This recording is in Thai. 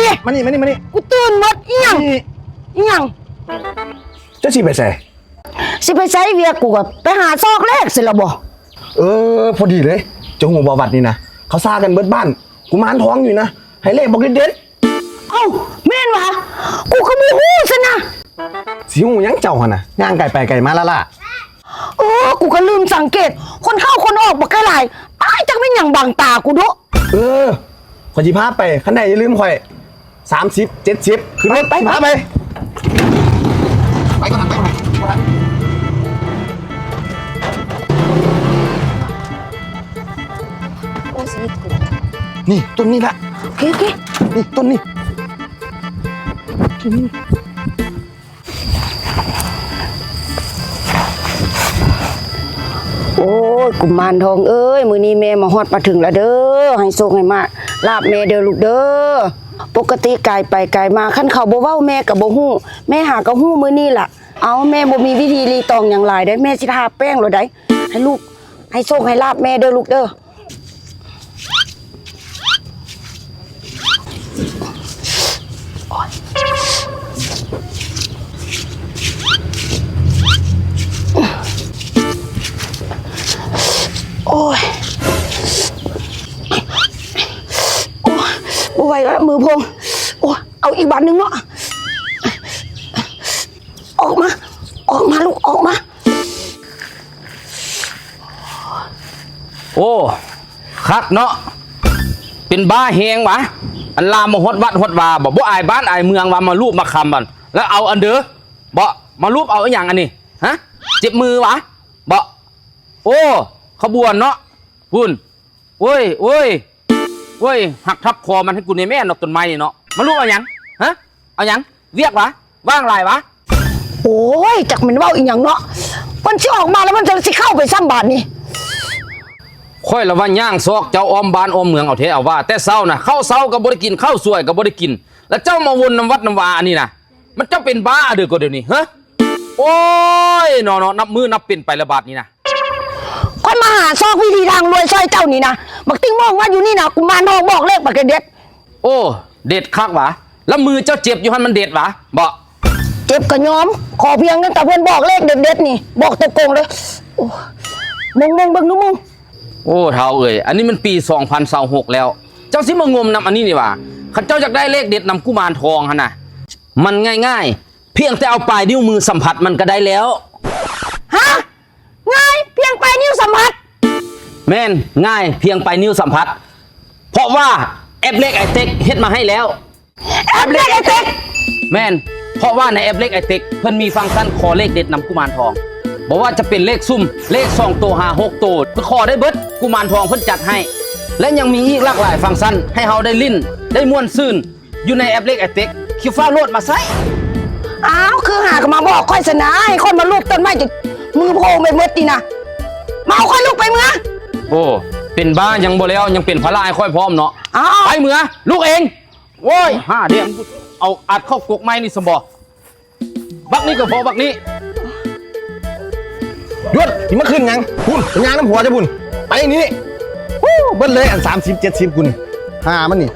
ดิมานี่กูตื่นหมดอีหยัง จะสิไปใส่ สิไปใช้เวียกูก็ไปหาซอกเลขสิละบ่พอดีเลยจงหัวบวัดนี่นะเขาซากันเบิดบ้านกูมานท้องอยู่นะให้เลขบอกเด็ดเอ้าแม่นวะกูก็บ่ฮู้ซะนะสิหูยังเจ้าหั่นน่ะย่างไก่ไปไก่มาละล่ะกูก็ลืมสังเกตคนเข้าคนออกบ่ไกลหลายตายจังเป็นหยังบังตากูดุขอสิพาไปคันใดอย่าลืมข่อย30 70ขึ้นรถไปพาไปก่อนนี่ต้นนี้ละโอเคนี่ต้นนี้โอ้ยกุมารทองเอ้ยมื้อนี้แม่มาฮอดมาถึงแล้วเด้อให้โชคให้มาลาบแม่เด้อลูกเด้อปกติกายไปกายมาคันเขาบ่เว้าแม่ก็บ่ฮู้แม่หาก็ฮู้มื้อนี้ล่ะเอาแม่บ่มีวิธีรีตองหยังหลายได้แม่สิทาแป้งโลดได้ให้ลูกให้โชคให้ลาบแม่เด้อลูกเด้อโอ้ยบ่ไหวแล้วมือพงเอาอีกบาทนึงเนาะออกมาลูกออกมาโอ้คักเนาะเป็นบ้าเฮงวะอันลามมาฮดวัดฮดวาบ่อายบ้านอายเมืองว่ามารูปมาคำบันแล้วเอาอันเด้อบ่มารูปเอาอย่างอันนี้ฮะเจ็บมือวะบ่โอ้ขบวนเนาะพุ่นโอ้ยหักทับคอมันให้กูในแม่นอกต้นไม้เนาะมารูปเอาอย่างฮะเอาอย่างเรียกวะว่างไรวะโอ้ยจักมันเว้าอีหยังเนาะมันสิออกมาแล้วมันจะสิเข้าไปซ้ำบาทนี่ค่อยละว่าย่างซอกเจ้าอ้อมบ้านอ้อมเมืองเอาเทเอาว่าแต่เศร้านะข้าวเศร้าก็บ่ได้กินข้าวสวยก็บ่ได้กินแล้วเจ้ามาวนน้ำวัดน้ำวาอันนี้นะมันเจ้าเป็นบ้าเด้อก็เดี๋ยวนี้ฮะโอ้ยนอนับมือนับเป็นไประบาดนี่นะค่อยมาหาซอกวิธีทางรวยซอยเจ้านี่นะบักติ้งมองว่าอยู่นี่นะกุมารทองบอกเลขบักเด็ดโอ้เด็ดคักวะแล้วมือเจ้าเจ็บอยู่หันมันเด็ดวะบ่เจ็บกระยอมขอเพียงนั้นแต่เพื่อนบอกเลขเด็ดนี่บอกตะโกงเลยโอ้มึงเบิ่งดูมึงโอ้เท่าเอ่ยอันนี้มันปี2026แล้วเจ้าสิมางมนำอันนี้นี่วะข้าเจ้าอยากได้เลขเด็ดนำกุมารทองฮะนะมันง่ายๆเพียงแต่เอาปลายนิ้วมือสัมผัสมันก็ได้แล้วฮะง่ายเพียงปลายนิ้วสัมผัสแม่นง่ายเพียงปลายนิ้วสัมผัสเพราะว่าแอปเลขไอเต็กเฮ็ดมาให้แล้วแอปเลขไอเต็กแม่นเพราะว่าในแอปเลขไอเต็กเพิ่นมีฟังก์ชันขอเลขเด็ดนำกุมารทองบอกว่าจะเป็นเลขซุ่มเลข2ตัว5 6ตัวขอได้เบิดกุมารทองเพิ่นจัดให้และยังมีอีกหลากหลายฟังก์ชันให้เฮาได้ลิ้นได้ม่วนซื่นอยู่ในแอปเลขไอเต็กคิวฟ้าโหลดมาใส่อ้าวคือหากมาบอกค่อยสนะให้คนมาลูบต้นไม้จุดมือโผล่ไปหมดนี่นะมาเอาค่อยลูกไปเมื่อโอ้เป็นบ้ายังบ่แล้วยังเป็นพระลายค่อยพร้อมเนาะไปเมื่อลูกเองโว้ย5เดือนเอาอัดเข้ากกไม้นี่สมบ่บักนี้ก็พอบักนี้หยุดที่มาขึ้นยังพุ่นยางน้ำหัวจะพุ่นไปนี่เบิ้ลเลยอัน30 70คุณมันนี่